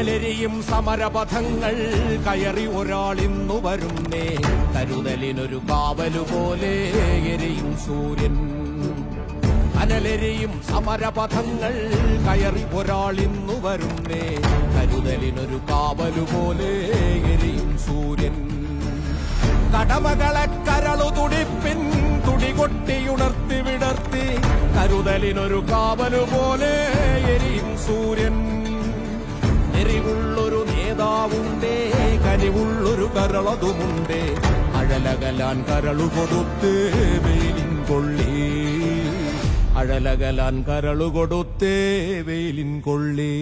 അനലരിയും സമരപഥങ്ങൾ കയറി ഒരാളിന്നു വരുന്നേ കരുതലിനൊരു കാവലുപോലെ എരിയും സൂര്യൻ അനലരിയും സമരപഥങ്ങൾ കയറി ഒരാളിന്നു വരുന്നേ കരുതലിനൊരു കാവലുപോലെ എരിയും സൂര്യൻ കടമകളെ കരളു തുടിപ്പിൻ തുടികൊട്ടിയുണർത്തി വിടർത്തി കരുതലിനൊരു കാവലുപോലെ എരിയും സൂര്യൻ എരിവുള്ളൊരു നേതാവുണ്ടേ കനിവുള്ളൊരു കരളതുമുണ്ടേ അഴലകലാൻ കരളു കൊടുത്ത് വെയിലിൻ കൊള്ളി അഴലകലാൻ കരളു കൊടുത്തേ വെയിലിൻ കൊള്ളി